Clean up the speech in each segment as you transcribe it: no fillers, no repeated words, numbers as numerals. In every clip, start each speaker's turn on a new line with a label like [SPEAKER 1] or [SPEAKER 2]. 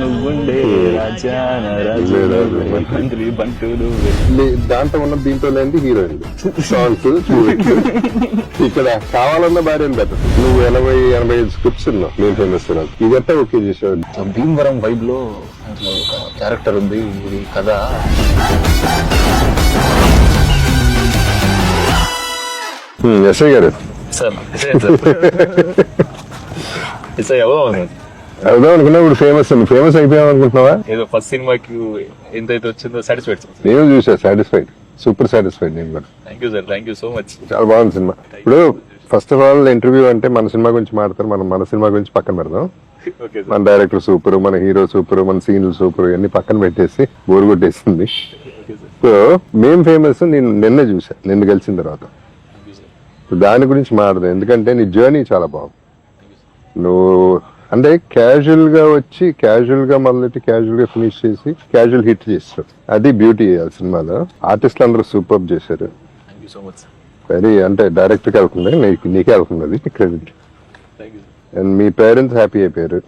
[SPEAKER 1] నువ్వుండే రాజా రాజు మంత్రి బంటు
[SPEAKER 2] దాంట్లో ఉన్న దీంట్లో లేని హీరోయిన్ సాంగ్స్ ఇక్కడ కావాలన్న భార్యను బెటర్. నువ్వు 80-85 స్క్రిప్ట్స్ ఉన్నావు నేను ఫేమస్ ఇదంతా ఓకే చేసావు.
[SPEAKER 1] భీమవరం వైబ్ లో క్యారెక్టర్ ఉంది ఇది కథ.
[SPEAKER 2] ఎస్ఐ గారు
[SPEAKER 1] సార్
[SPEAKER 2] అవుదాం అనుకున్నా ఇప్పుడు ఫేమస్ అయిపోయాం అనుకుంటున్నావా?
[SPEAKER 1] ఏదో ఫస్ట్ సినిమాకి ఎంతైతే వచ్చిందో సాటిస్ఫైడ్.
[SPEAKER 2] నేను చూసా సాటిస్ఫైడ్, సూపర్ సాటిస్ఫైడ్ నేను కూడా.
[SPEAKER 1] Thank you sir, thank you so much.
[SPEAKER 2] చాలా బాగుంది సినిమా. ఇప్పుడు ఫస్ట్ ఆఫ్ ఆల్ ఇంటర్వ్యూ అంటే మన సినిమా గురించి మాట్లాడతారు, మనం మన సినిమా గురించి పక్కన పెడదాం. మన డైరెక్టర్ సూపర్, మన హీరో సూపర్, మన సీన్లు సూపర్, ఇవన్నీ పక్కన పెట్టేసి బోరు కొట్టేసింది. సో మేం ఫేమస్ నేను నిన్నే చూసా, నిన్ను కలిసిన తర్వాత. దాని గురించి మాట్లాడదాం, ఎందుకంటే నీ జర్నీ చాలా బాగుంది. నువ్వు అంటే క్యాజువల్ గా వచ్చి క్యాజువల్ గా మొదలెట్టి క్యాజువల్ గా ఫినిష్ చేసి క్యాజువల్ హిట్ చేస్తారు. అది బ్యూటీ ఆ సినిమాలో. ఆర్టిస్టులు అందరూ సూపర్ చేశారు. వెరీ అంటే డైరెక్టర్ కి వెళ్తుంది, నీకే వెళ్తుంది అది credit. And me parents happy అయిపోయారు.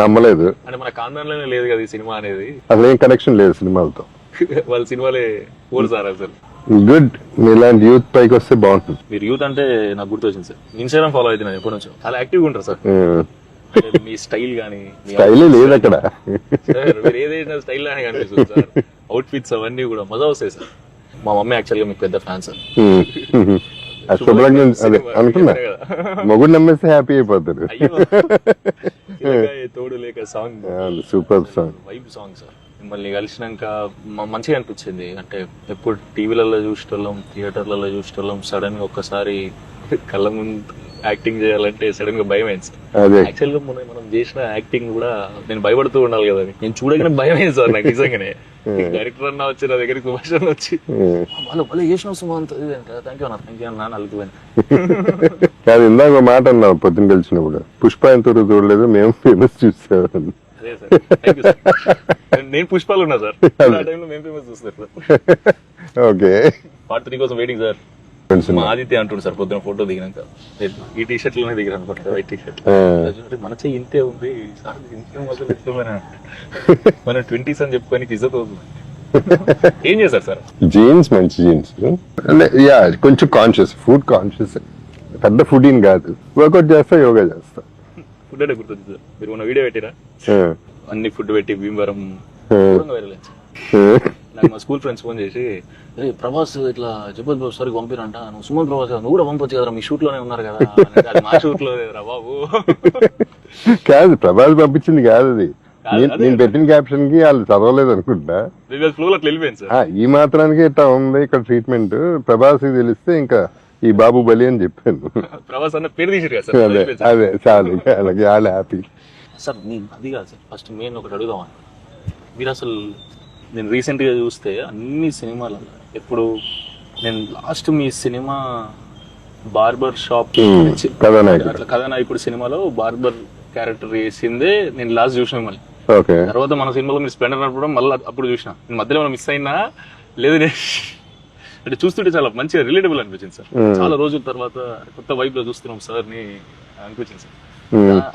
[SPEAKER 2] నమ్మలేదు
[SPEAKER 1] లేదు కదా ఈ సినిమా అనేది,
[SPEAKER 2] అసలు ఏం కనెక్షన్ లేదు సినిమాలతో.
[SPEAKER 1] వాళ్ళ సినిమాలే సార్ అసలు.
[SPEAKER 2] గుడ్, ఇలాంటి యూత్ పైకి వస్తే బాగుంటుంది.
[SPEAKER 1] మీరు యూత్ అంటే నాకు గుర్తొచ్చింది సార్, ఇన్స్టాగ్రామ్ ఫాలో అవుతున్నాను ఎప్పటి నుంచో. చాలా యాక్టివ్ గా ఉంటారు సార్. మీ స్టైల్ గానీ
[SPEAKER 2] స్టైల్ లేదు అక్కడ,
[SPEAKER 1] మీరు ఏదైనా స్టైల్ లానే కనిపిస్తుంది సార్. అవుట్ ఫిట్స్ అవన్నీ కూడా మజా వస్తాయి సార్. మా మమ్మీ యాక్చువల్ గా మీకు పెద్ద ఫ్యాన్ సార్.
[SPEAKER 2] అదే అనుకున్నా, మొగుడు నమ్మేస్తే హ్యాపీ అయిపోతారు.
[SPEAKER 1] తోడు లేక song
[SPEAKER 2] super song,
[SPEAKER 1] vibe song sir. మిమ్మల్ని కలిసినాక మంచిగా అనిపించింది. అంటే ఎప్పుడు టీవీలలో చూసేటోళ్ళం, థియేటర్లలో చూసేటోళ్ళం, సడన్ గా ఒక్కసారి కళ్ళ ముందు యాక్టింగ్ చేయాలంటే సడన్ గా భయం అయింది సార్. యాక్చువల్ గా మనం చేసిన యాక్టింగ్ కూడా నేను భయపడుతూ ఉండాలి కదా, నేను చూడగానే భయం అయింది సార్ నాకు నిజంగానే. డైరెక్టర్ అన్న వచ్చి నా దగ్గరికి సుభాష్ అన్న వచ్చి వాళ్ళు చేసిన సుమంత్ థ్యాంక్ యూ అన్న అలిగిపోయాను.
[SPEAKER 2] కాదు ఇందాక ఒక మాట అన్నావు పొద్దున్న కలిసినప్పుడు, పుష్ప ఎంత చూడలేదు మేము ఫేమస్ చూసాం.
[SPEAKER 1] అదే సార్, నేను పుష్పాలు ఉన్నా సార్, ఆ టైంలో మేము ఫేమస్ చూస్తారు.
[SPEAKER 2] ఓకే,
[SPEAKER 1] పార్ట్ 3 కోసం వెయిటింగ్ సార్. మా ఆదిత్య అంటుండు సార్ పొద్దున ఫోటో దిగినాక, ఈ టీ షర్ట్ లోనే దిగారు అనుకుంటా, వైట్ టీ షర్ట్. మన చెయ్యి ఇంతే ఉంది సార్, ఇంతే మొదలు ఎత్తుమని మన 20s అని చెప్పుకొని ఇజ్జత్ అవుతుంది. ఏం చేశారు సార్?
[SPEAKER 2] జీన్స్, మంచి జీన్స్, యా కొంచెం కాన్షియస్, ఫుడ్ కాన్షియస్. పెద్ద ఫుడ్ ఏం కాదు, వర్కౌట్ చేస్తా, యోగా చేస్తా.
[SPEAKER 1] ఫుడ్ అంటే గుర్తుంది సార్, మీరు ఉన్న వీడియో పెట్టిరా అన్ని ఫుడ్ పెట్టి భీమవరం నాకు మా స్కూల్ ఫ్రెండ్స్ ఫోన్ చేసి, ప్రభాస్ ఇట్లా జబద్ సారీ పంపిరంట, నువ్వు సుమంత్ ప్రభాస్ నువ్వు కూడా పంపొచ్చు కదా, మీ షూట్ లోనే ఉన్నారు కదా. మా షూట్ లో రా బాబు.
[SPEAKER 2] కాదు ప్రభాస్ పంపించింది కాదు అది, నేను పెట్టిన క్యాప్షన్ కి వాళ్ళు చదవలేదు అనుకుంటా,
[SPEAKER 1] ఫ్లో అట్లా వెళ్ళిపోయింది సార్.
[SPEAKER 2] ఈ మాత్రానికి ఇట్లా ఉంది ఇక్కడ ట్రీట్మెంట్, ప్రభాస్ తెలిస్తే ఇంకా ఈ బాబు బలి అని చెప్పాను.
[SPEAKER 1] ప్రభాస్ అన్న పేరు తీసారు కదా సార్.
[SPEAKER 2] అదే చాలు, అలాగే వాళ్ళు హ్యాపీ
[SPEAKER 1] సార్. నేను అది కాదు సార్, ఫస్ట్ మెయిన్ ఒకటి అడుగుదామని, మీరు అసలు నేను రీసెంట్ గా చూస్తే అన్ని సినిమాలలో ఎప్పుడు నేను లాస్ట్ మీ సినిమా బార్బర్ షాప్ కథానాయకుడు సినిమాలో బార్బర్ క్యారెక్టర్ వేసిందే నేను లాస్ట్ చూసిన. మళ్ళీ తర్వాత మన సినిమాలో మీరు స్ప్లెండర్ నడపడం మళ్ళీ అప్పుడు చూసిన. నేను మధ్యలో మనం మిస్ అయినా లేదు, అంటే చూస్తుంటే చాలా మంచిగా రిలేటబుల్ అనిపించింది సార్. చాలా రోజుల తర్వాత కొత్త వైబ్ లో చూస్తున్నాం సార్ ని అనిపించింది సార్.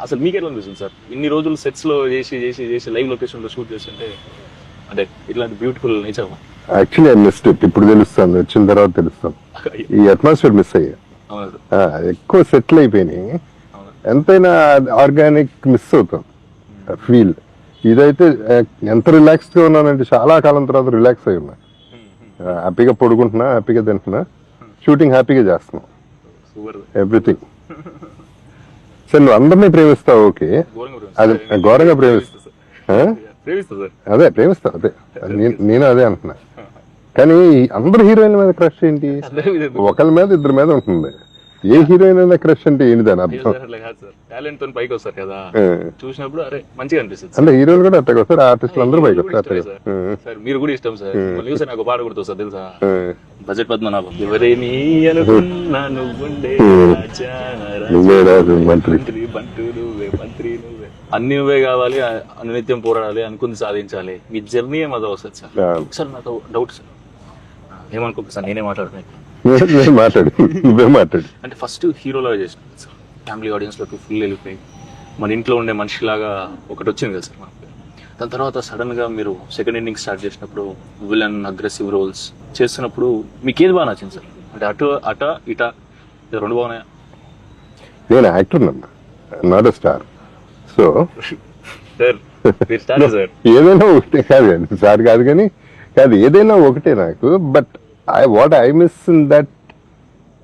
[SPEAKER 1] అసలు మీకు ఎట్లా అనిపిస్తుంది సార్, ఇన్ని రోజులు సెట్స్ లో చేసి చేసి చేసి లైవ్ లొకేషన్ లో షూట్ చేస్తుంటే, అంటే ఇట్లాంటి beautiful nature?
[SPEAKER 2] Actually I missed it, ఇప్పుడు తెలుస్తాను, వచ్చిన తర్వాత తెలుస్తాను. ఈ అట్మాస్ఫియర్ మిస్ అయ్యా, ఎక్కువ సెటిల్ అయిపోయినాయి, ఎంతైనా ఆర్గానిక్ మిస్ అవుతాం ఫీల్. ఇదైతే ఎంత రిలాక్స్డ్ గా ఉన్నానంటే చాలా కాలం తర్వాత రిలాక్స్ అయి ఉన్నా, హ్యాపీగా పడుకుంటున్నా, హ్యాపీగా తింటున్నా, షూటింగ్ హ్యాపీగా చేస్తున్నాం, ఎవ్రీథింగ్. సరే నువ్వు అందరినీ ప్రేమిస్తావు, ఓకే, అది ఘోరంగా ప్రేమిస్తా, అదే ప్రేమిస్తా, అదే నేను అదే అంటున్నా. కానీ అందరు హీరోయిన్ల మీద క్రష్ ఏంటి? ఒకళ్ళ మీద ఇద్దరి మీద ఉంటుంది. ఏ హీరోయిన్ అయినా క్రష్ అంటే ఏంటి దాని అర్థం?
[SPEAKER 1] టాలెంట్ తో పైకి వస్తారు కదా, చూసినప్పుడు అరే మంచిగా అనిపిస్తుంది.
[SPEAKER 2] అంటే హీరోలు కూడా అట్టగా వస్తారు, ఆర్టిస్టులు అందరూ పైకి వస్తారు.
[SPEAKER 1] సార్ మీరు కూడా ఇష్టం సార్, చూసే నాకు పాట గుర్తు సార్ తెలుసా, బడ్జెట్ పద్మనాభం. ఎవరేని అనుకున్నా నువ్వుండే మంత్రి బంటు నువ్వే, మంత్రి నువ్వే, అన్ని నువ్వే కావాలి, అనునిత్యం పోరాడాలి, అనుకుంది సాధించాలి, మీ జర్నీ ఏమదో వస్తుంది సార్. సార్ నాకు డౌట్ సార్, ఏమనుకోక సార్ నేనే మాట్లాడుతున్నాను,
[SPEAKER 2] మాట్లాడు, నువ్వే మాట్లాడు.
[SPEAKER 1] అంటే ఫస్ట్ హీరోలో చేసిన ఫ్యామిలీ ఆడియన్స్ లోకి ఫుల్ వెళ్ళిపోయి మన ఇంట్లో ఉండే మనిషిలాగా ఒకటి వచ్చింది కదా సార్ మనకి. దాని తర్వాత సడన్గా మీరు సెకండ్ ఇన్నింగ్ స్టార్ట్ చేసినప్పుడు విలన్ అగ్రెసివ్ రోల్స్ చేస్తున్నప్పుడు మీకు ఏది బాగా నచ్చింది సార్? అంటే అట ఇట రెండు బాగున్నాయా?
[SPEAKER 2] నేను యాక్టర్ అన్నా, not a star. So
[SPEAKER 1] sir మీరు స్టార్ సార్.
[SPEAKER 2] ఏదైనా ఒకటే కాదు సార్, కాదు కానీ కాదు, ఏదైనా ఒకటే నాకు. But what I miss in that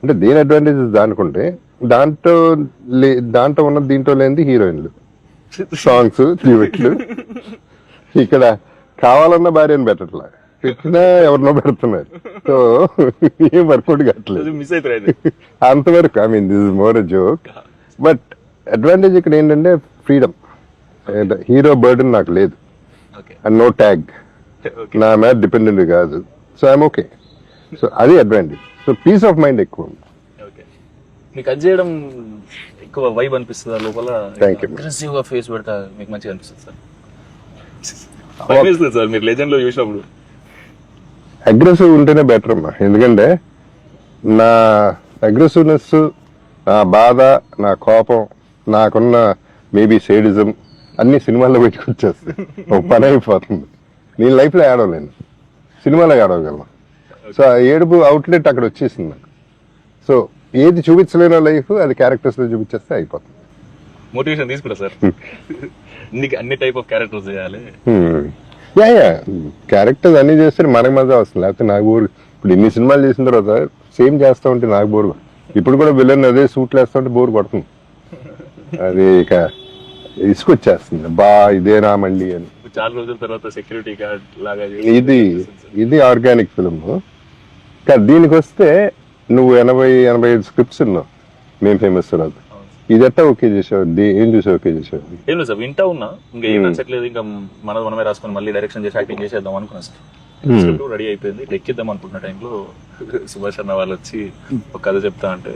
[SPEAKER 2] అంటే దేని అడ్వాంటేజెస్ దానికుంటే దాంట్లో ఉన్న దీంట్లో లేనిది హీరోయిన్లు, సాంగ్స్, డ్యూయెట్లు. ఇక్కడ కావాలన్న భార్యను పెట్టట్లా, పెట్టినా ఎవరినో పెడుతున్నారు. సో ఏం వర్కౌట్ కావట్లేదు
[SPEAKER 1] మిస్ అవుతారు
[SPEAKER 2] అంతవరకు. I mean this is more a joke. But advantage ఇక్కడ ఏంటంటే ఫ్రీడమ్. హీరో బర్డన్ నాకు లేదు, అండ్ నో ట్యాగ్, నా మీద డిపెండెంట్ కాదు. So I'm okay. సో అది advantage. So peace of mind ఎక్కువ ఉంది.
[SPEAKER 1] మీకు అది చేయడం ఎక్కువ వైబ్ అనిపిస్తుందా లోపల?
[SPEAKER 2] Thank you.
[SPEAKER 1] అగ్రెసివ్ గా ఫేస్ పెడతా మీకు మంచిగా అనిపిస్తుంది సార్? అనిపిస్తుంది సార్ మీరు లెజెండ్ లో చూసినప్పుడు?
[SPEAKER 2] అగ్రెసివ్ ఉంటేనే బెటర్ అమ్మా, ఎందుకంటే నా అగ్రెసివ్నెస్, నా బాధ, నా కోపం, నాకున్న మేబీ సేడిజం అన్ని సినిమాల్లో పెట్టుకొచ్చేస్తాయి. ఒక పని అయిపోతుంది. నేను లైఫ్లో ఏడవలేను, సినిమాలో ఏడవగలను. సో ఆ ఏడుపు అవుట్లెట్ అక్కడ వచ్చేసింది నాకు. సో ఏది చూపించలేనో లైఫ్ అది క్యారెక్టర్స్ లో చూపించేస్తే అయిపోతుంది.
[SPEAKER 1] మోటివేషన్ తీసుకుంటా సార్. నీకు అన్ని టైప్ ఆఫ్ క్యారెక్టర్స్ చేయాలి.
[SPEAKER 2] క్యారెక్టర్స్ అన్ని చేస్తే మనకు మజా వస్తుంది, లేకపోతే నాకు బోర్. ఇప్పుడు ఇన్ని సినిమాలు చేసిన తర్వాత సేమ్ చేస్తా ఉంటే నాకు బోర్. ఇప్పుడు కూడా విలన్ అదే సూట్లు వేస్తా ఉంటే బోర్ కొడుతుంది. అది ఇక ఇసుకొచ్చేస్తుంది, ఇదేనా మళ్ళీ అని.
[SPEAKER 1] చాలా రోజుల తర్వాత సెక్యూరిటీ గార్డ్ లాగా
[SPEAKER 2] ఇది ఆర్గానిక్ ఫిల్మ్. కానీ దీనికి వస్తే నువ్వు 80-85 స్క్రిప్ట్స్ ఉన్నావు మేము ఫేమస్ తర్వాత. ఇది ఎట్టా ఓకే చేసావు? ఏం చూసి ఓకే చేసావు?
[SPEAKER 1] ఏం లేదు సార్, వింటా ఉన్నా. ఇంకా ఏం నచ్చట్లేదు, ఇంకా మనమే రాసుకొని మళ్ళీ డైరెక్షన్ చేసి యాక్టింగ్ చేసేద్దాం అనుకున్నా సార్. స్క్రిప్ట్ రెడీ అయిపోయింది, ఎక్కిద్దాం అనుకుంటున్న టైంలో సుభాష్ అన్న వాళ్ళు వచ్చి ఒక కథ చెప్తా అంటే.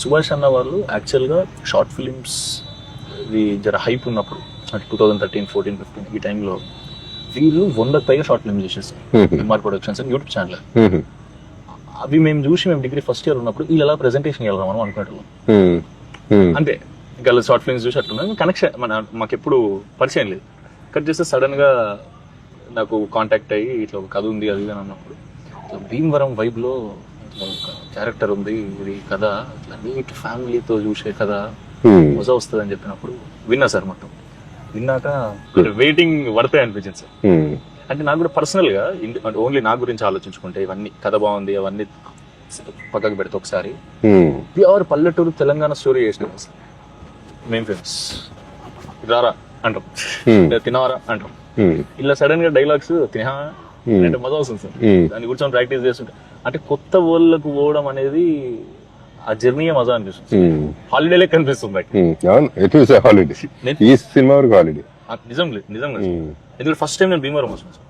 [SPEAKER 1] సుభాష్ అన్న వాళ్ళు యాక్చువల్గా షార్ట్ ఫిలిమ్స్ జర హైప్ ఉన్నప్పుడు, అంటే 2013, 14, 15 ఈ టైంలో వీళ్ళు 100కి పైగా షార్ట్ ఫిల్మ్ చేసేస్తారు. ఎంఆర్ ప్రొడక్షన్స్ అని యూట్యూబ్ ఛానల్. అవి మేము చూసి మేము డిగ్రీ ఫస్ట్ ఇయర్ ఉన్నప్పుడు వీళ్ళు ఎలా ప్రెజెంటేషన్ వెళ్దాం మనం అనుకునేటోళ్ళం. అంటే ఇంకా షార్ట్ ఫిల్మ్స్ చూసి అట్టున్నాం. కనెక్షన్ మాకు ఎప్పుడు పరిచయం లేదు. కట్ చేస్తే సడన్ గా నాకు కాంటాక్ట్ అయ్యి ఇట్లా ఒక కథ ఉంది అది అని అన్నప్పుడు, భీమవరం వైబ్ లో ఒక క్యారెక్టర్ ఉంది, ఇది కథ ఇట్లా నీట్ ఫ్యామిలీతో చూసే కథ మజా వస్తుంది అని చెప్పినప్పుడు విన్నా సార్. మొత్తం విన్నాక వెయిటింగ్ పడతాయి అనిపించింది సార్. అంటే నాకు కూడా పర్సనల్ గా ఓన్లీ నా గురించి ఆలోచించుకుంటే ఇవన్నీ కథ బాగుంది అవన్నీ పక్కకు పెడితే ఒకసారి ప్యూర్ పల్లెటూరు తెలంగాణ స్టోరీ చేసినాం సార్. మేము ఫేమస్ రారా అంటాం, తినవరా అంటాం. ఇలా సడన్ గా డైలాగ్స్ తినా అంటే మజా వస్తుంది సార్. దాన్ని కూర్చొని ప్రాక్టీస్ చేస్తుంటే అంటే కొత్త ఊళ్ళకు పోవడం అనేది ఆ జర్నీ మజా అనిపిస్తుంది. హాలిడే లెక్క అనిపిస్తుంది.
[SPEAKER 2] ఈ సినిమా వరకు హాలిడే
[SPEAKER 1] నిజంగా ఎందుకంటే ఫస్ట్ టైం నేను భీమవరం వచ్చాను సార్.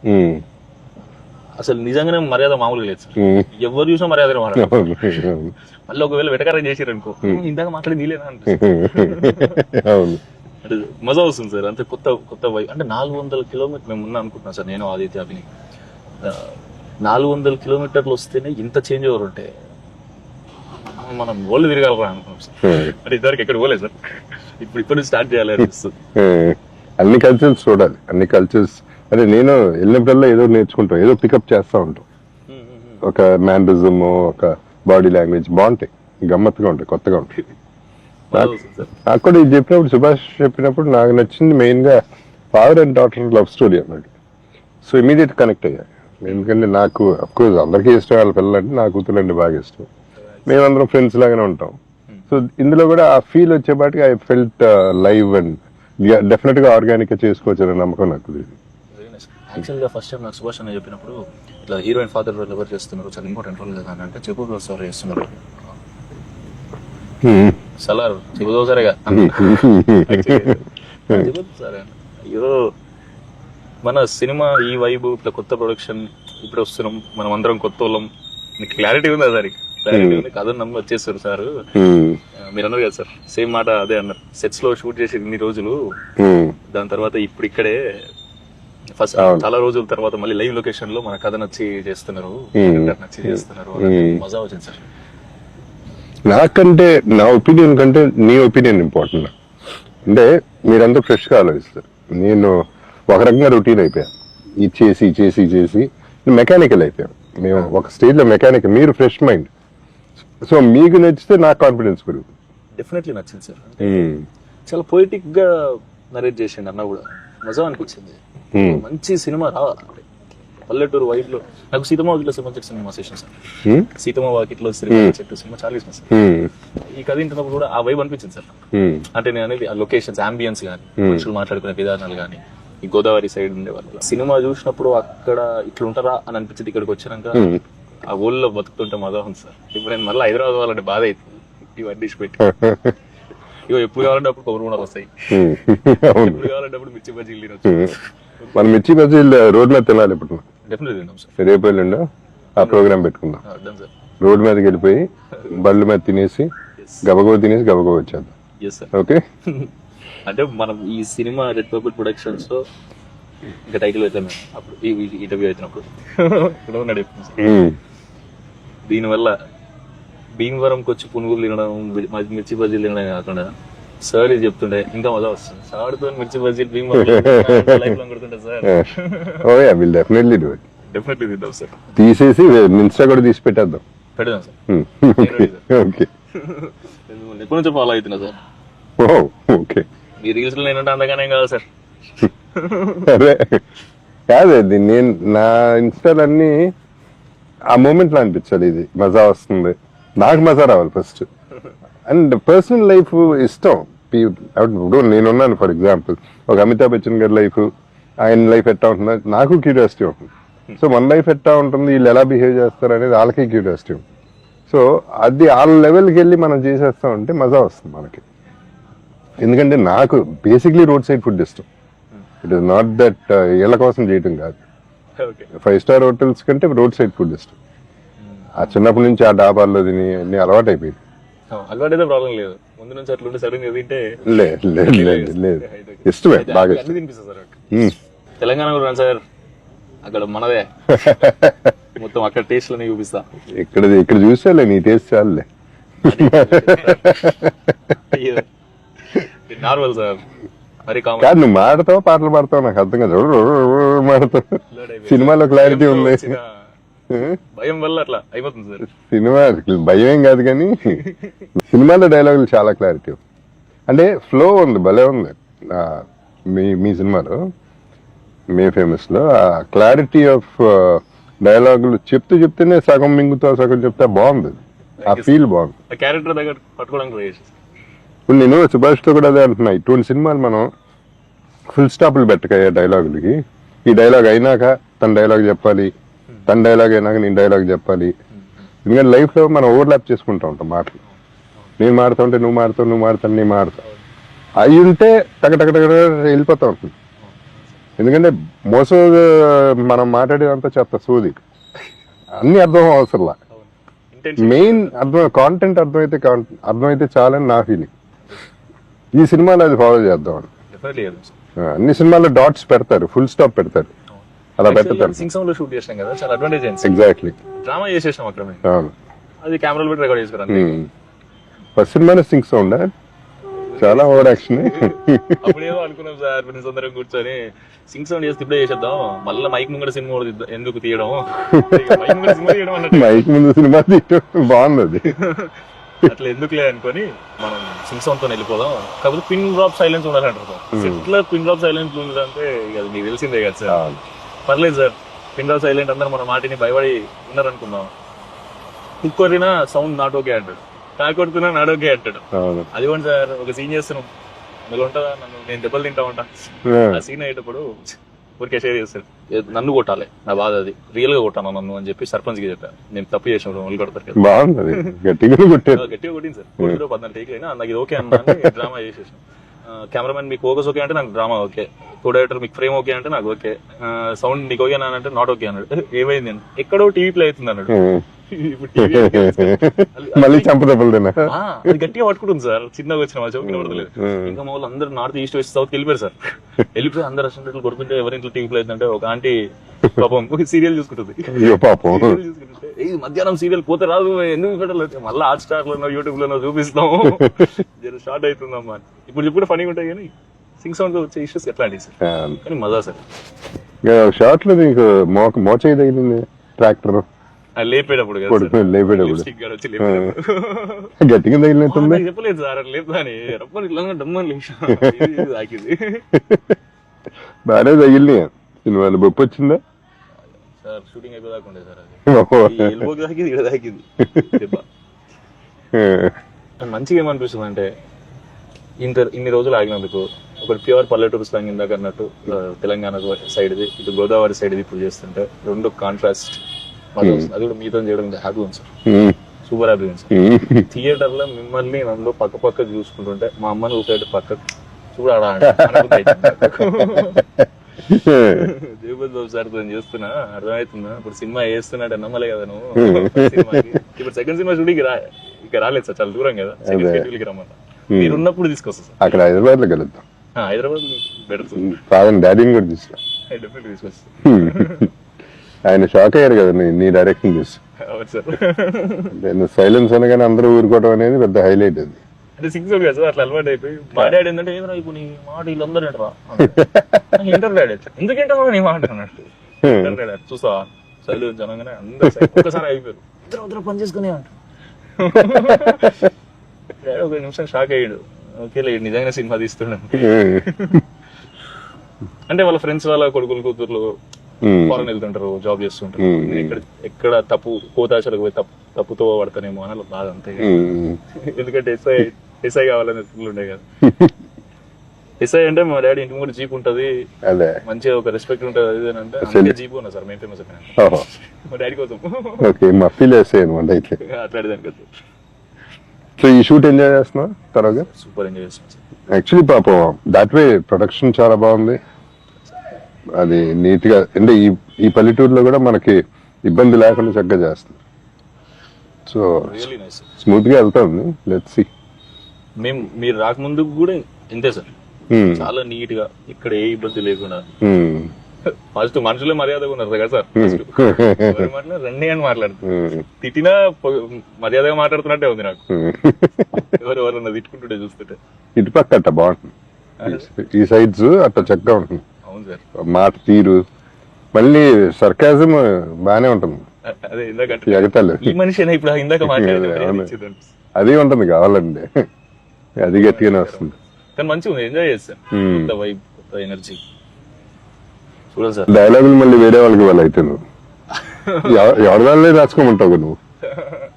[SPEAKER 1] అసలు నిజంగానే మర్యాద మామూలుగా లేదు సార్. ఎవరు చూసినా మర్యాద మళ్ళీ ఒకవేళ వెటకారం చేసారు అనుకో, ఇందాక మాట్లాడి నీలేనా అనిపిస్తుంది. అంటే మజా వస్తుంది సార్. అంతే కొత్త వై అంటే 400 కిలోమీటర్ మేము ఉన్నా అనుకుంటున్నాం సార్, నేను ఆదిత్య అభిని. 400 కిలోమీటర్లు వస్తేనే ఇంత చేంజ్ ఓవర్ ఉంటే మనం ఓళ్ళు తిరగాలరా అనుకున్నాం సార్. అంటే ఇద్దరికి ఎక్కడ పోలేదు సార్. ఇప్పుడు స్టార్ట్ చేయాలి అనిపిస్తుంది.
[SPEAKER 2] అన్ని కల్చర్స్ చూడాలి, అన్ని కల్చర్స్. అంటే నేను వెళ్ళినప్పుడల్లా ఏదో నేర్చుకుంటాం, ఏదో పికప్ చేస్తూ ఉంటాం. ఒక మ్యానరిజం, ఒక బాడీ లాంగ్వేజ్ బాగుంటాయి, గమ్మత్తుగా ఉంటాయి, కొత్తగా ఉంటాయి. నాకు కూడా ఇది చెప్పినప్పుడు, సుభాష్ చెప్పినప్పుడు నాకు నచ్చింది మెయిన్ గా father and daughter love story అన్నమాట. సో ఇమీడియట్ కనెక్ట్ అయ్యా. ఎందుకంటే నాకు అఫ్కోర్స్ అందరికీ ఇష్టం వాళ్ళ పిల్లలంటే, నా కూతురు అంటే బాగా ఇష్టం. మేమందరం ఫ్రెండ్స్ లాగానే ఉంటాం. సో ఇందులో కూడా ఆ ఫీల్ వచ్చేపాటికి I felt live and definite గా ఆర్గానిక్ గా చేసుకోవచ్చు అనే నమ్మకం నాకు.
[SPEAKER 1] యాక్చువల్గా ఫస్ట్ టైం నాకు సుభాష్ అన్న చెప్పినప్పుడు ఇట్లా హీరోయిన్ ఫాదర్ రోల్ ఎవరు చేస్తున్నారు, చాలా ఇంపార్టెంట్ రోల్ కదా అని అంటే చెప్పుకో సార్ చేస్తున్నారు. సలార్ చెబుదో సరేగా సరే అయ్యో మన సినిమా ఈ వైబు ఇట్లా కొత్త ప్రొడక్షన్ ఇప్పుడు వస్తున్నాం, మనం అందరం కొత్త వాళ్ళం. నీకు క్లారిటీ ఉందా సార్? క్లారిటీ ఉంది. కథ నమ్మి వచ్చేస్తారు సార్. మీరు అన్నారు కదా సార్, సేమ్ మాట అదే అన్నారు. సెట్స్ లో షూట్ చేసి ఇన్ని రోజులు, దాని తర్వాత ఇప్పుడు ఇక్కడే ఫస్ట్ చాలా రోజుల తర్వాత మళ్ళీ లైవ్ లొకేషన్ లో మన కథ నచ్చి చేస్తున్నారు, మజా వచ్చింది సార్.
[SPEAKER 2] నాకంటే నా ఒపీనియన్ కంటే నీ ఒపీనియన్ ఇంపార్టెంట్. అంటే మీరంతా ఫ్రెష్గా ఆలోచిస్తారు. నేను ఒక రకంగా రొటీన్ అయిపోయాను. ఇది చేసి చేసి చేసి మెకానికల్ అయిపోయాను. మేము ఒక స్టేజ్లో మెకానికల్, మీరు ఫ్రెష్ మైండ్. సో మీకు నచ్చితే నాకు కాన్ఫిడెన్స్ పెరుగుతుంది.
[SPEAKER 1] డెఫినెట్లీ నచ్చింది సార్. చాలా పోయిటిక్ గా నరేట్ చేసిండు అన్న కూడా, మజా అనిపించింది. మంచి సినిమా పల్లెటూరు వైబ్ లో. నాకు సీతమ్మ వాకిట్లో సినిమా చెట్టు సినిమా చేసిన సార్. సీతమ్మ వాకిట్లో సినిమా చెట్టు సినిమా చాలా ఇష్టం సార్. ఈ కథ ఇంటున్నప్పుడు కూడా ఆ వైబ్ అనిపించింది సార్. అంటే నేను అనేది ఆ లొకేషన్స్, అంబియన్స్ కానీ, మనుషులు మాట్లాడుకునే విధానాలు కానీ, ఈ గోదావరి సైడ్ ఉండే వాళ్ళు సినిమా చూసినప్పుడు అక్కడ ఇట్లా ఉంటారా అని అనిపించింది. ఇక్కడికి వచ్చినాక ఆ ఊళ్ళో బతుకుతుంటే మజా ఉంది సార్. ఇప్పుడు నేను మళ్ళీ హైదరాబాద్ వాళ్ళంటే బాధ అవుతుంది. ఇవన్నీ పెట్టి ఇగో ఎప్పుడు కావాలంటే అప్పుడు కొబ్బరి బొండాలు వస్తాయి, ఎప్పుడు కావాలంటే అప్పుడు మిర్చి బజ్జీలు తినొచ్చు.
[SPEAKER 2] మన మిర్చి బజ్జీలు రోడ్ మీద తినాలి. ఇప్పుడు
[SPEAKER 1] డెఫినెట్లీ తిన్నాం సార్.
[SPEAKER 2] రేపు ఎల్లుండో ఆ ప్రోగ్రామ్ పెట్టుకుందాం.
[SPEAKER 1] సార్
[SPEAKER 2] రోడ్ మీదకి వెళ్ళిపోయి బళ్ళు మీద తినేసి గబగబ తినేసి గబగబ వచ్చేద్దాం. ఓకే.
[SPEAKER 1] అంటే మనం ఈ సినిమా రెడ్ పర్పుల్ ప్రొడక్షన్స్ లో ఇంకా టైటిల్ పెట్టాం మేము అప్పుడు ఈ ఇంటర్వ్యూ అవుతున్నప్పుడు ఇక్కడ ఉన్నాడు. దీనివల్ల భీమవరంకి వచ్చి పునుగులు తినడం, మిర్చి బజ్జీలు తినడం కాకుండా సార్ ఇది చెప్తుండే ఇంకా మజా వస్తుంది. సార్తో మిర్చి బజ్జీలు భీమవరం కొడుతుంటే sir.
[SPEAKER 2] Oh yeah, will definitely do it.
[SPEAKER 1] Definitely తింటాం సార్.
[SPEAKER 2] తీసేసి ఇన్స్టా కూడా తీసి పెట్టేద్దాం.
[SPEAKER 1] పెడదాం సార్.
[SPEAKER 2] ఓకే.
[SPEAKER 1] ఎప్పటి నుంచో ఫాలో అవుతున్నా సార్.
[SPEAKER 2] ఓకే.
[SPEAKER 1] మీ రీల్స్ లో నేనంటే అందగానే కాదు సార్.
[SPEAKER 2] అదే కాదు, అది నేను నా ఇన్స్టాలన్నీ ఆ మూమెంట్ లో అనిపించాలి. ఇది మజా వస్తుంది, నాకు మజా రావాలి ఫస్ట్. అండ్ పర్సనల్ లైఫ్ ఇష్టం. ఇప్పుడు నేనున్నాను ఫర్ ఎగ్జాంపుల్, ఒక అమితాబ్ బచ్చన్ గారి లైఫ్, ఆయన లైఫ్ ఎట్టా ఉంటుందో నాకు క్యూరియాసిటీ ఉంటుంది. సో మన లైఫ్ ఎట్టా ఉంటుంది, వీళ్ళు ఎలా బిహేవ్ చేస్తారు అనేది వాళ్ళకి క్యూరియాసిటీ ఉంటుంది. సో అది వాళ్ళ లెవెల్కి వెళ్ళి మనం చేసేస్తామంటే మజా వస్తుంది మనకి. ఎందుకంటే నాకు బేసిక్లీ రోడ్ సైడ్ ఫుడ్ ఇష్టం. ఇట్ ఇస్ నాట్ దట్ ఇళ్ళ కోసం చేయటం కాదు. 5 స్టార్ హోటల్స్ కంటే రోడ్ సైడ్ ఫుడ్ ఇష్టం. ఆ చిన్నప్పటి నుంచి ఆ డాబాల్లో తిని అన్ని అలవాటు అయిపోయింది.
[SPEAKER 1] అలవాటు అయితే ప్రాబ్లం లేదు, ముందు నుంచి అట్లా సడన్ గా తింటే
[SPEAKER 2] లేదు ఇష్టమే బాగా.
[SPEAKER 1] తినిపిస్తా సార్. తెలంగాణ కూడా సార్, అక్కడ మనదే మొత్తం అక్కడ టేస్ట్ లోనే చూపిస్తా.
[SPEAKER 2] ఇక్కడ చూసాలే, నీ టేస్ట్ చాలులే.
[SPEAKER 1] నార్మల్ సార్, మరి
[SPEAKER 2] కాదు నువ్వు మాడతావు, పాటలు పాడతావు, నాకు అర్థం కాదు. మాడతావు, సినిమాలో క్లారిటీ ఉంది.
[SPEAKER 1] భయం వల్ల అట్లా అయిపోతుంది సార్.
[SPEAKER 2] సినిమా భయం ఏం కాదు కానీ సినిమాలో డైలాగులు చాలా క్లారిటీ, అంటే ఫ్లో ఉంది, భలే ఉంది. మీ సినిమాలో, మే ఫేమస్ లో ఆ క్లారిటీ ఆఫ్ డైలాగులు చెప్తేనే సగం మింగుతా సగం చెప్తే బాగుంది. ఆ ఫీల్ బాగుంది.
[SPEAKER 1] క్యారెక్టర్ దగ్గర పట్టుకోవడానికి ట్రై చేసి.
[SPEAKER 2] ఇప్పుడు నేను సుభాష్ తో కూడా అదే అంటున్నా, ఇటువంటి సినిమాలు మనం ఫుల్ స్టాప్లు పెట్టకయ్యా డైలాగులకి. ఈ డైలాగ్ అయినాక తన డైలాగ్ చెప్పాలి, తన డైలాగ్ అయినాక నేను డైలాగ్ చెప్పాలి. ఎందుకంటే లైఫ్ లో మనం ఓవర్లాప్ చేసుకుంటా ఉంటాం మాటలు. నేను మాడుతా ఉంటే నువ్వు మాడతావు, నువ్వు మాడతాను నేను మాడతా. అవి ఉంటే టక వెళ్ళిపోతా ఉంటుంది. ఎందుకంటే మోసం మనం మాట్లాడేదంతా చెత్త సోది, అన్ని అర్థం అవసరంలా. మెయిన్ కాంటెంట్ అర్థమైతే చాలని నా ఫీలింగ్. ఈ సినిమాలో అది ఫాలో చేద్దాం. అన్ని సినిమాల్లో డాట్స్ పెడతారు, ఫుల్ స్టాప్ పెడతారు, అలా పెడతారు.
[SPEAKER 1] షూట్ చేసాం కదా, చాలా అడ్వాంటేజ్.
[SPEAKER 2] ఎగ్జాక్ట్లీ.
[SPEAKER 1] డ్రామా చేసేసాం అక్కడ, అది కెమెరాలో పెట్టి రికార్డ్ చేసుకున్నాం.
[SPEAKER 2] ఫస్ట్ సినిమానే సింగ్ సౌండ్, చాలా ఓవర్ యాక్షన్.
[SPEAKER 1] అప్పుడు ఏదో అనుకున్నాం సార్, ఫ్రెండ్స్ అందరం కూర్చొని సింగ్ సౌండ్ చేస్తే ఇప్పుడే చేసేద్దాం, మళ్ళీ మైక్ ముంగడ సినిమా ఎందుకు తీయడం,
[SPEAKER 2] మైక్ ముందు సినిమా తీయడం బాగుంది.
[SPEAKER 1] అట్లా ఎందుకులే అనుకొని మనం సింగ్ సౌండ్ తో వెళ్ళిపోదాం. కాకపోతే పిన్ డ్రాప్ సైలెన్స్ ఉండాలంటారు. ఇట్లా పిన్ డ్రాప్ సైలెన్స్ ఉండాలంటే అది మీకు తెలిసిందే కదా సార్. పర్లేదు సార్, పిన్ డ్రాప్ సైలెంట్ అందరూ మన మాటిని భయపడి ఉన్నారనుకుందాం. కుక్కరినా సౌండ్ నాట్ ఓకే అంటాడు, కాకొడుతున్నా నాట్ ఓకే అంటాడు. అది కూడా సార్, ఒక సీన్ చేస్తున్నాం, అందులో ఉంటుందా నన్ను నేను దెబ్బలు తింటా ఉంటా. ఆ సీన్ అయ్యేటప్పుడు ఊరికే షేర్ చేస్తాడు, నన్ను కొట్టాలి, నా బాధ అది, రియల్ గా కొట్టాను నన్ను అని చెప్పి సర్పంచ్ కి చెప్పాను. నేను తప్పు చేసినప్పుడు వాళ్ళు కొడతారు కదా,
[SPEAKER 2] బాగుంది, గట్టిగా
[SPEAKER 1] కొట్టింది సార్. 14 టేక్ అయినా నాకు ఇది ఓకే అన్నా, డ్రామా చేసేసాను. కెమెరామెన్ మీకు ఫోకస్ ఓకే అంటే నాకు డ్రామా ఓకే, కో డైరెక్టర్ మీకు ఫ్రేమ్ ఓకే అంటే నాకు ఓకే, సౌండ్ నీకు ఓకే అంటే నాట్ ఓకే అన్నాడు. ఏమైంది అని, ఎక్కడో టీవీ ప్లే అవుతుంది అన్నాడు.
[SPEAKER 2] మళ్ళీ చంపదెబ్బలు
[SPEAKER 1] అది గట్టిగా పట్టుకుంటుంది సార్, చిన్నగా వచ్చిన మా చౌకి పడతలేదు. ఇంకా మా వాళ్ళు అందరూ నార్త్ ఈస్ట్ వెస్ట్ సౌత్ వెళ్ళిపోయారు సార్. వెళ్ళిపోయి అందరు రెస్టారెంట్లు కొడుకుంటే ఎవరింట్లో టీవీ ప్లే అవుతుందంటే ఒక ఆంటీ పాపం సీరియల్ చూసుకుంటుంది. ఇది మధ్యాహ్నం సీరియల్ పోతే రాదు ఎందుకు పెట్టలేదు, మళ్ళీ హాట్ స్టార్ లోనో యూట్యూబ్ లోనో చూపిస్తాము, జర షార్ట్ అవుతుందమ్మా. ఇప్పుడు చెప్పుడు ఫనీగా ఉంటాయి కానీ సింగ్ సౌండ్ లో వచ్చే ఇష్యూస్ ఎట్లాంటివి సార్, కానీ మజా సార్.
[SPEAKER 2] షార్ట్ లో నీకు మోచేయి తగిలింది ట్రాక్టర్
[SPEAKER 1] లేపేటప్పుడు కదా
[SPEAKER 2] లేపేటప్పుడు
[SPEAKER 1] లిప్స్టిక్ గాడు వచ్చి లేపేటప్పుడు.
[SPEAKER 2] గట్టిగా తగిలినట్టుంది.
[SPEAKER 1] నాకు చెప్పలేదు సార్ అట్లా లేపుతాని రప్పని ఇట్లా డమ్మని లేచా తాకింది
[SPEAKER 2] బాగానే తగిలినాయి సినిమాలు. బొప్పు వచ్చిందా
[SPEAKER 1] సార్? షూటింగ్ అయిపోదాకా ఉండే సార్, అది ఎల్బోకి తాకింది, ఇక్కడ తాకింది దెబ్బ. మంచిగా ఏమనిపిస్తుంది అంటే ఇన్ని రోజులు ఆగినందుకు ఒకటి ప్యూర్ పల్లెటూరు స్లాంగ్ ఇందాక అన్నట్టు తెలంగాణ సైడ్ది, ఇటు గోదావరి సైడ్ది ఇప్పుడు చేస్తుంటే రెండు కాంట్రాస్ట్ అది కూడా మీతో చేయడం హ్యాపీ ఉంది సార్, సూపర్ హ్యాపీ ఉంది సార్. థియేటర్ లో మిమ్మల్ని నన్ను పక్క పక్క చూసుకుంటుంటే మా అమ్మని ఊసైడ్ పక్క చూడాడా జగపతి బాబు సార్ తో చేస్తున్నా అర్థమవుతుందా, ఇప్పుడు సినిమా వేస్తున్నాడు నమ్మలే కదా నువ్వు సినిమాకి. ఇప్పుడు సెకండ్ సినిమా షూటింగ్ ఇక రాలేదు సార్, చాలా దూరం కదా, సెకండ్ షెడ్యూల్కి రమ్మన్నా. మీరు ఉన్నప్పుడు తీసుకొస్తా సార్,
[SPEAKER 2] అక్కడ హైదరాబాద్ లో కలుద్దాం.
[SPEAKER 1] హైదరాబాద్ పెడుతుంది
[SPEAKER 2] ఫాదర్ డాడీని కూడా తీసుకురా,
[SPEAKER 1] డెఫినెట్ తీసుకొస్తా.
[SPEAKER 2] ఆయన షాక్ అయ్యారు కదా నీ డైరెక్షన్ చూసి.
[SPEAKER 1] అవును సార్,
[SPEAKER 2] నేను సైలెన్స్ అనగానే అందరూ ఊరుకోవడం అనేది పెద్ద హైలైట్. అది
[SPEAKER 1] అంటే సిక్స్ కదా సార్, అట్లా అలవాటు అయిపోయి మా డాడీ ఏంటంటే ఏమరా ఇప్పుడు నీ మాట వీళ్ళందరూ ఏంటరా ఇంటర్ డాడీ ఎందుకు ఏంటో నీ మాట అన్నట్టు ఇంటర్ డాడీ చూస్తా సైలు జనంగానే అందరూ ఒక్కసారి అయిపోయారు, ఇద్దరు పని చేసుకునే అంట. డాడీ ఒక నిమిషం షాక్ అయ్యాడు, ఓకే లేదు నిజంగా సినిమా తీస్తున్నాను. అంటే వాళ్ళ ఫ్రెండ్స్ వాళ్ళ కొడుకులు కూతుర్లు ఫారెన్ వెళ్తుంటారు, జాబ్ చేస్తుంటారు, ఎక్కడ తప్పు కోతాశలకు పోయి తప్పుతో పడతానేమో అని బాధ అంతే. ఎందుకంటే ఎస్ఐ కావాలని ఉండే కదా. ఎస్ఐ అంటే మా డాడీ ఇంటి ముందు జీప్ ఉంటది, మంచిగా ఒక రెస్పెక్ట్ ఉంటది, అది అంటే అందుకే జీప్ ఉన్నా సార్ మేము ఫేమస్ మా డాడీ కోసం అట్లాంటిదాని కదా.
[SPEAKER 2] సో ఈ షూట్ ఎంజాయ్ చేస్తున్నా తర్వాత
[SPEAKER 1] సూపర్ ఎంజాయ్ చేస్తున్నాం సార్.
[SPEAKER 2] యాక్చువల్లీ పాపం దాట్ వే ప్రొడక్షన్ చాలా బాగుంది, అది నీట్ గా. అంటే ఈ పల్లెటూరులో కూడా మనకి ఇబ్బంది లేకుండా చక్కగా చేస్తుంది. సో స్మూత్ గా వెళ్తా ఉంది. Let's see.
[SPEAKER 1] మీరు రాకముందు కూడా ఇంతే సార్, చాలా నీట్ గా ఇక్కడ ఏ ఇబ్బంది లేకుండా. ఫస్ట్ మనుషులే మర్యాదగా ఉన్నారు కదా సార్, రండి అని మాట్లాడుతున్నారు, తిట్టినా మర్యాదగా మాట్లాడుతున్నట్టే ఉంది నాకు. ఎవరెవరన్నా తిట్టుకుంటుంటే చూస్తుంటే
[SPEAKER 2] ఇటుపక్క అట్ట బాగుంటుంది, ఈ సైడ్స్ అట్ట చక్కగా ఉంటుంది.
[SPEAKER 1] అవును సార్,
[SPEAKER 2] మాట తీరు మళ్ళీ సర్కాజం బానే ఉంటుంది.
[SPEAKER 1] అదే ఇందాక
[SPEAKER 2] ఎగతాలు
[SPEAKER 1] ఈ మనిషి ఇప్పుడు ఇందాక మాట్లాడేది
[SPEAKER 2] అది ఉంటుంది కావాలండి, అది గట్టిగానే వస్తుంది.
[SPEAKER 1] కానీ మంచిగా ఉంది, ఎంజాయ్ చేస్తాను. కొత్త వైబ్, కొత్త ఎనర్జీ. చూడండి సార్
[SPEAKER 2] డైలాగులు మళ్ళీ వేరే వాళ్ళకి వాళ్ళు అయితే నువ్వు ఎవరి వాళ్ళే రాసుకోమంటావు నువ్వు.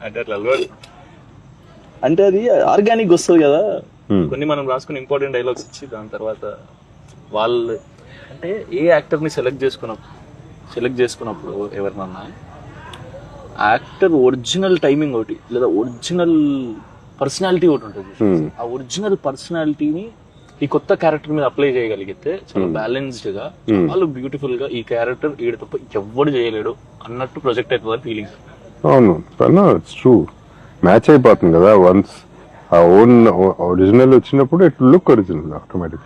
[SPEAKER 1] అంటే అట్లా అలవాటు, అంటే అది ఆర్గానిక్ వస్తుంది కదా. కొన్ని మనం రాసుకుని ఇంపార్టెంట్ డైలాగ్స్ ఇచ్చి దాని తర్వాత వాళ్ళు అంటే ఏ యాక్టర్ని సెలెక్ట్ చేసుకున్నప్పుడు ఎవరినన్నా యాక్టర్ ఒరిజినల్ టైమింగ్ ఒకటి లేదా ఒరిజినల్ పర్సనాలిటీ ఒకటి ఉంటుంది. ఆ ఒరిజినల్ పర్సనాలిటీని ఈ కొత్త క్యారెక్టర్ మీద అప్లై చేయగలిగితే చాలా బ్యాలెన్స్డ్ గా, చాలా బ్యూటిఫుల్ గా ఈ క్యారెక్టర్ ఈడ తప్ప ఎవరు చేయలేడు అన్నట్టు ప్రొజెక్ట్ అవుతుంది ఫీలింగ్.
[SPEAKER 2] అవును, ఇట్స్ ట్రూ, మ్యాచ్ అయిపోతుంది కదా. వన్స్ ఆ ఓన్ ఒరిజినల్ వచ్చినప్పుడు ఇట్ లుక్ ఒరిజినల్ ఆటోమేటిక్.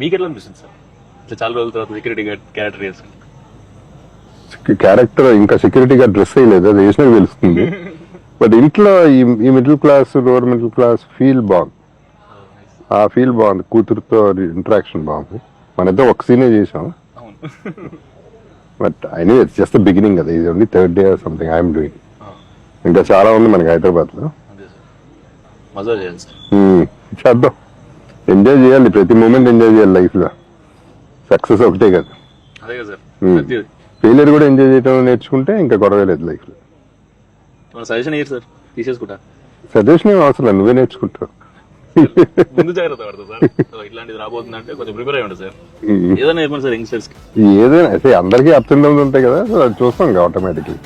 [SPEAKER 1] మీకు ఎట్లా అనిపిస్తుంది సార్ ఇట్లా చాలా రోజుల తర్వాత సెక్యూరిటీ గార్డ్ క్యారెక్టర్ చేస్తుంది?
[SPEAKER 2] క్యారెక్టర్ ఇంకా సెక్యూరిటీ గార్డ్ డ్రెస్ అయ్యలేదు, అది వేసినా తెలుస్తుంది. బట్ ఇంట్లో ఈ middle class lower middle class feel బాగుంది, ఆ ఫీల్ బాగుంది. కూతురుతో ఇంటరాక్షన్ బాగుంది. మన ఇద్దరు ఒక సీనే చేసాం, but I know it's just the beginning కదా. ఇది only third day or something I'm doing. ఇంకా చాలా ఉంది మనకి హైదరాబాద్ లో.
[SPEAKER 1] మజా చేయాలి సార్,
[SPEAKER 2] చేద్దాం, ఎంజాయ్ చేయాలి, ప్రతి మూమెంట్ ఎంజాయ్ చేయాలి లైఫ్ లో. సక్సెస్ ఒకటే కదా, ఫెయిలియర్ కూడా ఎంజాయ్ చేయడం నేర్చుకుంటే ఇంకా గొడవ లేదు లైఫ్ లో.
[SPEAKER 1] సజెషన్ ఇయ్యారు సార్, తీసేసుకుంటా.
[SPEAKER 2] సజెషన్ ఏం అవసరం, నువ్వే నేర్చుకుంటావు.
[SPEAKER 1] ముందు జాగ్రత్త పడతా సార్, ఇట్లాంటిది రాబోతుందంటే కొంచెం ప్రిపేర్ అయ్యి ఉంటుంది సార్. ఏదైనా చెప్పండి సార్ యంగ్స్టర్స్ కి.
[SPEAKER 2] ఏదైనా అయితే అందరికీ అప్స్ అండ్ డౌన్స్ ఉంటాయి కదా, సో అది చూస్తాం ఆటోమేటిక్లీ.